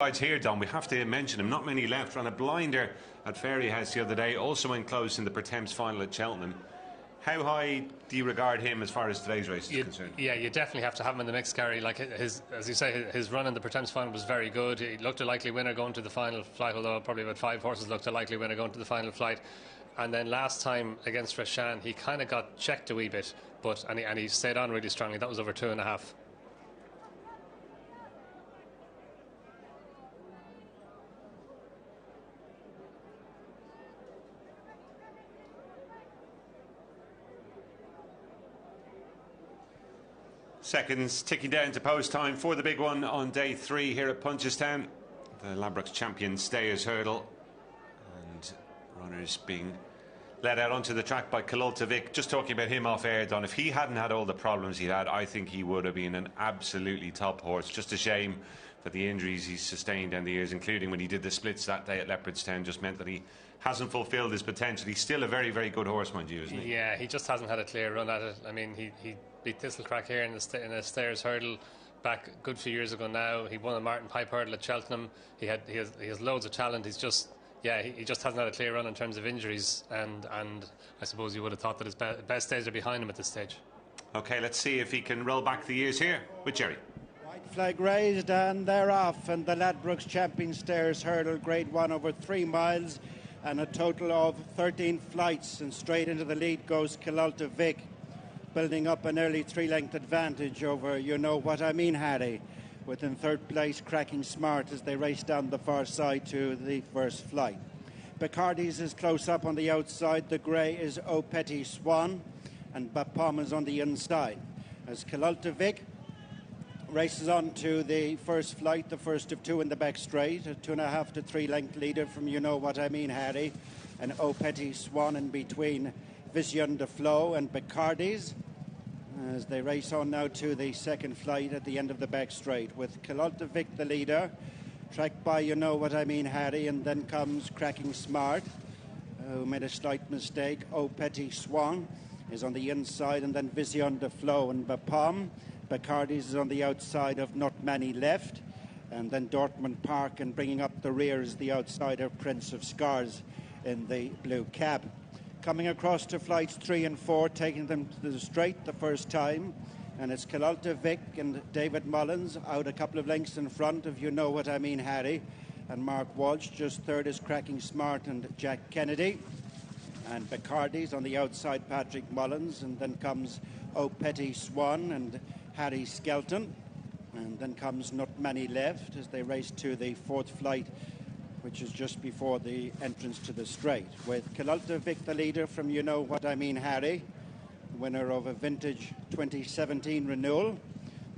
Here, Don, we have to mention him. Not many left. Ran a blinder at Fairyhouse the other day. Also went close in the Pertemps final at Cheltenham. How high do you regard him as far as today's race is concerned? Yeah, you definitely have to have him in the mix, Gary. Like as you say, his run in the Pertemps final was very good. He looked a likely winner going to the final flight, although probably about 5 horses looked a likely winner going to the final flight. And then last time against Reshan, he kind of got checked a wee bit, and he stayed on really strongly. That was over 2.5. Seconds ticking down to post time for the big one on day 3 here at Punchestown. The Ladbrokes Champion Stayers Hurdle, and runners being led out onto the track by Vic. Just talking about him off air, Don, if he hadn't had all the problems he had, I think he would have been an absolutely top horse. Just a shame that the injuries he's sustained down the years, including when he did the splits that day at Leopardstown, just meant that he hasn't fulfilled his potential. He's still a very, very good horse, mind you, isn't he? Yeah, he just hasn't had a clear run at it. I mean, he beat Thistlecrack here in a Stayers Hurdle back a good few years ago now. He won a Martin Pipe Hurdle at Cheltenham. He has loads of talent. He's just... yeah, he just hasn't had a clear run in terms of injuries, and I suppose you would have thought that his best days are behind him at this stage. OK, let's see if he can roll back the years here with Jerry. White flag raised, and they're off, and the Ladbrokes Champion Stayers Hurdle Grade 1 over 3 miles, and a total of 13 flights, and straight into the lead goes Vic, building up an early 3-length advantage over Unowhatimeanharry, within third place Cracking Smart as they race down the far side to the first flight. Bacardi's is close up on the outside. The grey is O Petit Swan, and Bapom is on the inside. As Vic races on to the first flight, the first of 2 in the back straight, a 2.5 to 3 length leader from Unowhatimeanharry, and O Petit Swan in between Vision de Flow and Bacardi's, as they race on now to the second flight at the end of the back straight, with Vic the leader, tracked by Unowhatimeanharry, and then comes Cracking Smart, who made a slight mistake. O Petit Swan is on the inside, and then Vision de Flow and Bapom. Bacardi's is on the outside of Not Many Left, and then Dortmund Park, and bringing up the rear is the outsider Prince of Scars in the blue cab. Coming across to flights 3 and 4, taking them to the straight the first time, and it's Vic and David Mullins out a couple of lengths in front of Unowhatimeanharry, and Mark Walsh. Just third is Cracking Smart and Jack Kennedy, and Bacardi's on the outside Patrick Mullins, and then comes O Petit Swan and Harry Skelton, and then comes Not Many Left as they race to the fourth flight, which is just before the entrance to the straight, with Vic the leader from Unowhatimeanharry, winner of a vintage 2017 renewal.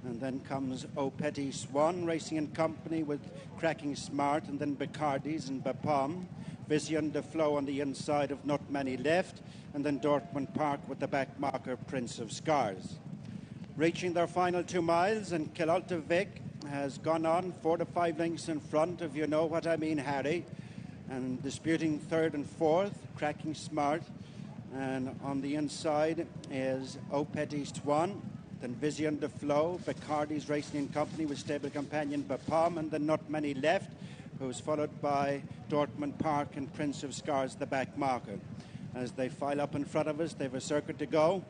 And then comes O Petit Swan racing in company with Cracking Smart, and then Bacardi's and Bapom. Vision de Flow on the inside of Not Many Left, and then Dortmund Park with the back marker Prince of Scars. Reaching their final 2 miles, and Vic has gone on 4 to 5 lengths in front of Unowhatimeanharry, and disputing third and fourth Cracking Smart, and on the inside is O Petit Swan, then Vision de Flow. Bacardi's racing in company with stable companion Bapom, and then Not Many Left, who's followed by Dortmund Park and Prince of Scars, the back marker. As they file up in front of us, they have a circuit to go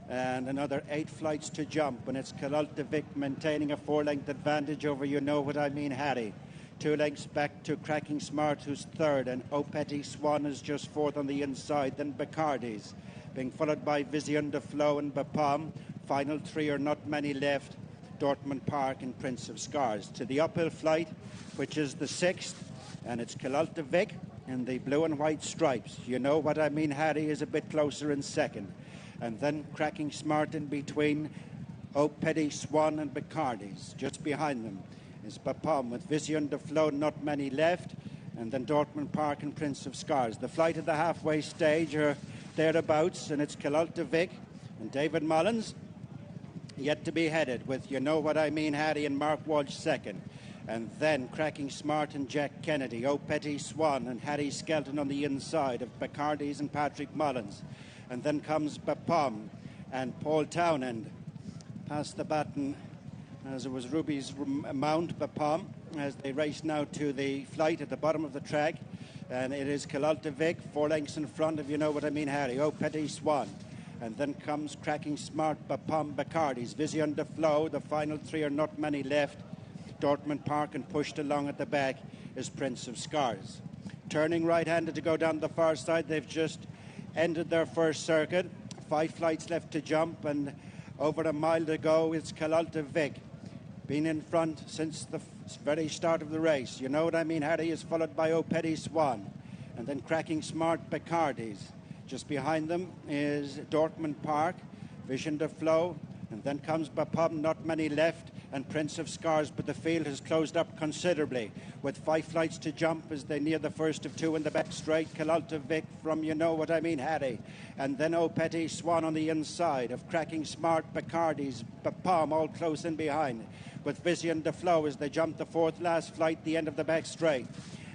and another 8 flights to jump, and it's Vic maintaining a 4-length advantage over Unowhatimeanharry. 2 lengths back to Cracking Smart, who's third, and O Petit Swan is just fourth on the inside, then Bacardi's, being followed by Vision de Flow and Bapom. Final 3 are Not Many Left, Dortmund Park and Prince of Scars. To the uphill flight, which is the 6th, and it's Vic in the blue and white stripes. Unowhatimeanharry is a bit closer in second, and then Cracking Smart in between O Petit Swan and Bacardi's. Just behind them is Bapom with Vision de Flow, Not Many Left, and then Dortmund Park and Prince of Scars. The flight at the halfway stage are thereabouts, and it's Vic and David Mullins yet to be headed, with Unowhatimeanharry and Mark Walsh second, and then Cracking Smart and Jack Kennedy, O Petit Swan and Harry Skelton on the inside of Bacardi's and Patrick Mullins, and then comes Bapom and Paul Townend. Pass the baton as it was Ruby's mount, Bapom, as they race now to the flight at the bottom of the track. And it is Kilalta Vic, 4 lengths in front of Unowhatimeanharry, Oh Petit Swan. And then comes Cracking Smart, Bapom, Bacardi's, Vision de Flow. The final 3 are not many left. Dortmund Park, and pushed along at the back is Prince of Scars. Turning right-handed to go down the far side, they've just ended their first circuit. 5 flights left to jump, and over a mile to go. It's Kilalta Vic, been in front since the very start of the race. Unowhatimeanharry is followed by Oh Petit Swan, and then Cracking Smart, Bacardi's. Just behind them is Dortmund Park, Vision de Flow, and then comes Bapom, not many left, and Prince of Scars, but the field has closed up considerably with 5 flights to jump as they near the first of 2 in the back straight. Kilalta Vic from Unowhatimeanharry, and then Oh Petit Swan on the inside of Cracking Smart, Bacardi's, Bapom all close in behind, with Vision de Flow as they jump the 4th last flight, the end of the back straight.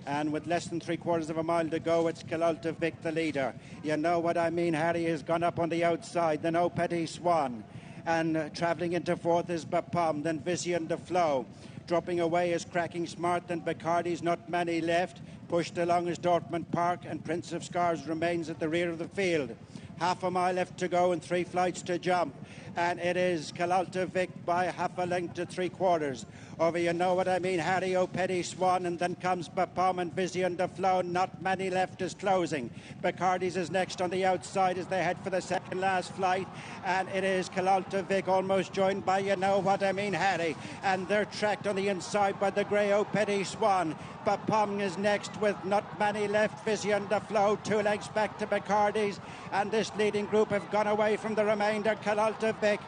And with less than 3/4 of a mile to go, it's Kilalta Vic, the leader. Unowhatimeanharry has gone up on the outside, then Oh Petit Swan. And travelling into 4th is Bapom, then Vision de Flow. Dropping away is Cracking Smart, then Bacardi's, not many left. Pushed along is Dortmund Park, and Prince of Scars remains at the rear of the field. Half a mile left to go and 3 flights to jump. And it is Kilalta Vic by half a length to 3/4 over Unowhatimeanharry, Oh Petit Swan, and then comes Bapom and Vision de Flow. Not many left is closing. Bacardi's is next on the outside as they head for the second last flight, and it is Kilalta Vic almost joined by Unowhatimeanharry, and they're tracked on the inside by the grey Oh Petit Swan. Bapom is next with not many left. Vision de Flow 2 lengths back to Bacardi's, and this leading group have gone away from the remainder. Kilalta Vic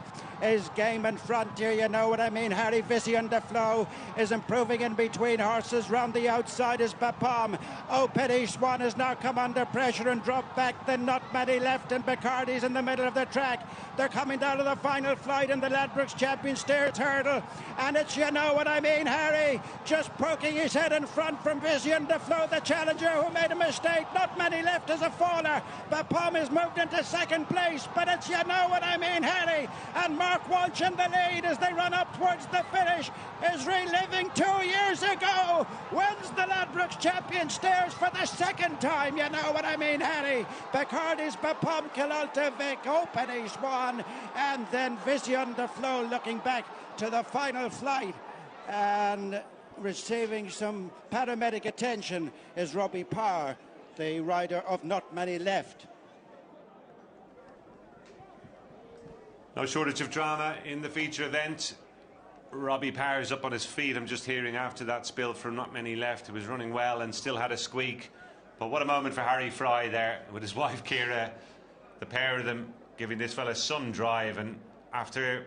is game in front here, Unowhatimeanharry. Vision de Flow is improving in between horses. Round the outside is Bapom. Oh Petit Swan has now come under pressure and dropped back. Then not many left, and Bacardi's in the middle of the track. They're coming down to the final flight in the Ladbrokes Champion Stairs Hurdle, and it's Unowhatimeanharry just poking his head in front from Vision de Flow, the challenger who made a mistake. Not many left as a faller. Bapom is moved into second place, but it's Unowhatimeanharry, and Mark Walsh in the lead as they run up towards the finish is reliving 2 years ago. Wins the Ladbrokes Champion Stairs for the 2nd time, Unowhatimeanharry. Bacardi's, Bapom, Kilalta Vic, Oh Petit Swan, and then Vision de Flow looking back to the final flight. And receiving some paramedic attention is Robbie Parr, the rider of Not Many Left. No shortage of drama in the feature event. Robbie Parr's up on his feet. I'm just hearing after that spill from Not Many Left. He was running well and still had a squeak. But what a moment for Harry Fry there with his wife Ciara. The pair of them giving this fella some drive. And after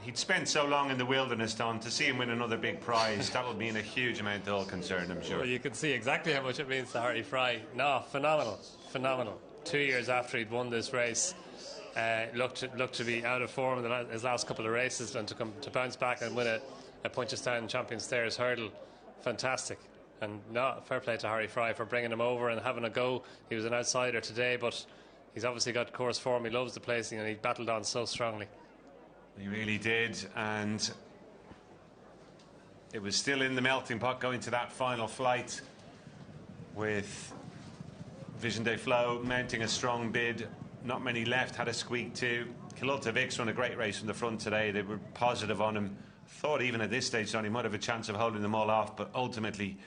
he'd spent so long in the wilderness, Don, to see him win another big prize, that would mean a huge amount to all concerned, I'm sure. Well, you can see exactly how much it means to Harry Fry. No, phenomenal. 2 years after he'd won this race, looked to be out of form in his last couple of races, and to bounce back and win a Punchestown Champion Stairs Hurdle. Fantastic. And no, fair play to Harry Fry for bringing him over and having a go. He was an outsider today, but he's obviously got course form. He loves the placing, and he battled on so strongly. He really did, and it was still in the melting pot going to that final flight, with Vision de Flow mounting a strong bid. Not many left, had a squeak too. Kilalta Vic's run a great race from the front today. They were positive on him. Thought even at this stage, Sonny might have a chance of holding them all off, but ultimately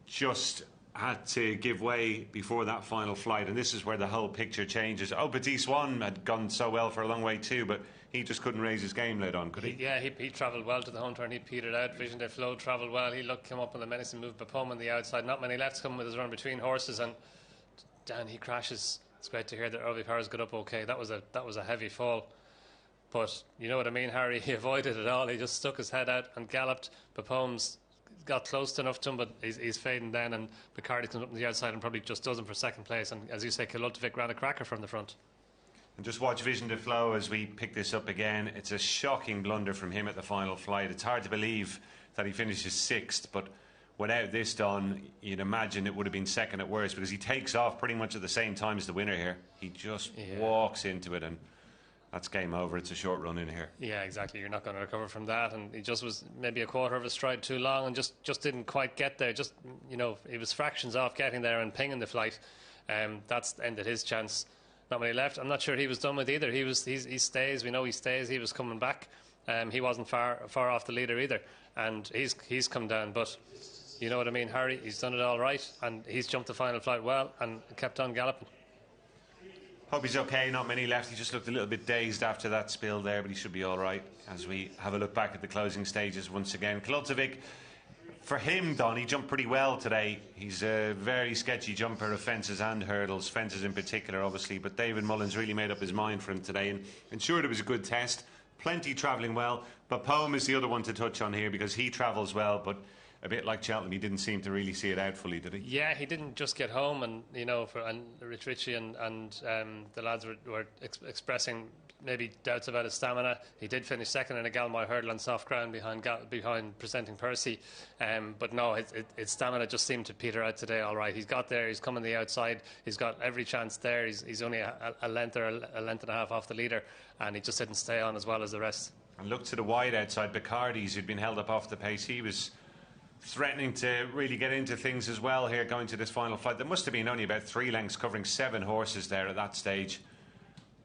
just had to give way before that final flight, and this is where the whole picture changes. Oh, Petit Swan had gone so well for a long way too, but he just couldn't raise his game late on, could he? Yeah, he travelled well to the home turn. He petered out. Vision de Flow travelled well. He came up on the menacing move. Bapom on the outside. Not many left coming with his run between horses, and down he crashes. It's great to hear that Robbie Parr's got up okay. That was a heavy fall, but Harry, he avoided it all. He just stuck his head out and galloped. Bapom's got close enough to him, but he's fading then, and Bacardi comes up on the outside and probably just does him for second place. And as you say, Kilalta Vic ran a cracker from the front. And just watch Vision de Flow as we pick this up again. It's a shocking blunder from him at the final flight. It's hard to believe that he finishes 6th, but without this done, you'd imagine it would have been second at worst, because he takes off pretty much at the same time as the winner here. He just walks into it, and that's game over. It's a short run in here. Yeah, exactly. You're not going to recover from that. And he just was maybe a quarter of a stride too long and just didn't quite get there. Just, you know, he was fractions off getting there and pinging the flight. That's ended his chance. Not many left. I'm not sure he was done with either. He stays. We know he stays. He was coming back. He wasn't far off the leader either. And he's come down. But you know what I mean, Harry? He's done it all right. And he's jumped the final flight well and kept on galloping. Hope he's okay, not many left. He just looked a little bit dazed after that spill there, but he should be all right as we have a look back at the closing stages once again. Kulultovic, for him, Don, he jumped pretty well today. He's a very sketchy jumper of fences and hurdles, fences in particular, obviously, but David Mullins really made up his mind for him today and ensured it was a good test. Plenty travelling well, but Poem is the other one to touch on here because he travels well, but a bit like Cheltenham, he didn't seem to really see it out fully, did he? Yeah, he didn't just get home, and you know, and Rich Ritchie and the lads were expressing maybe doubts about his stamina. He did finish second in a Galmoy hurdle on soft ground behind presenting Percy, but no, his stamina just seemed to peter out today. All right, he's got there. He's coming the outside. He's got every chance there. He's only a length or a length and a half off the leader, and he just didn't stay on as well as the rest. And look to the wide outside, Bacardi's, who'd been held up off the pace. He was threatening to really get into things as well here going to this final flight. There must have been only about 3 lengths covering 7 horses there at that stage.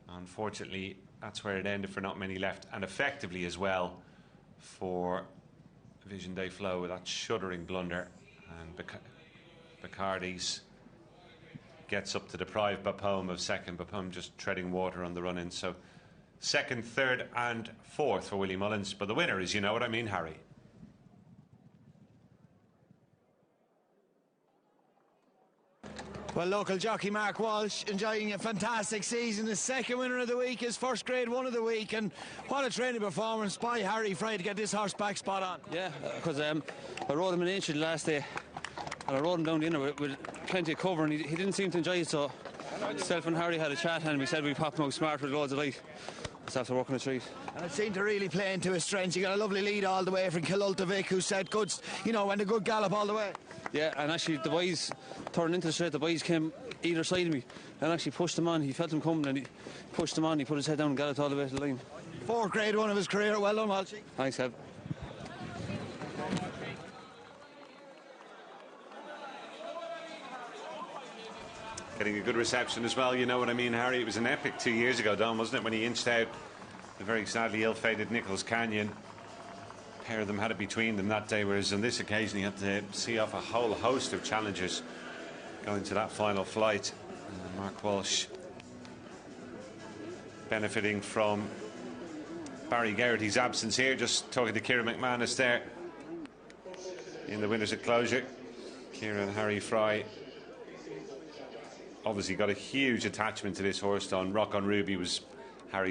Unfortunately, that's where it ended for not many left, and effectively as well for Vision Day Flow with that shuddering blunder, and Bacardi's gets up to deprive Bapome of second. Bapome just treading water on the run-in. So second, third and fourth for Willie Mullins, but the winner is, you know what I mean, Harry. Well, local jockey Mark Walsh enjoying a fantastic season. His second winner of the week, his first Grade 1 of the week, and what a training performance by Harry Fry to get this horse back spot on. Yeah, because I rode him an inch the last day, and I rode him down the inner with plenty of cover, and he didn't seem to enjoy it, so myself and Harry had a chat, and we said we'd pop him out smart with loads of light. Just after working the street. And it seemed to really play into his strengths. You got a lovely lead all the way from Kulultovic, who said good, you know, went a good gallop all the way. Yeah, and actually the boys turned into the straight, the boys came either side of me and actually pushed him on. He felt him coming and he pushed him on, he put his head down and galloped all the way to the line. 4th Grade 1 of his career. Well done, Walshy. Thanks, Kev. Getting a good reception as well, you know what I mean, Harry. It was an epic 2 years ago, Don, wasn't it, when he inched out the very sadly ill-fated Nichols Canyon. A pair of them had it between them that day, whereas on this occasion he had to see off a whole host of challengers going to that final flight. Mark Walsh benefiting from Barry Geraghty's absence here. Just talking to Kieran McManus there in the winners at closure. Kieran and Harry Fry obviously got a huge attachment to this horse. Don Rock on Ruby was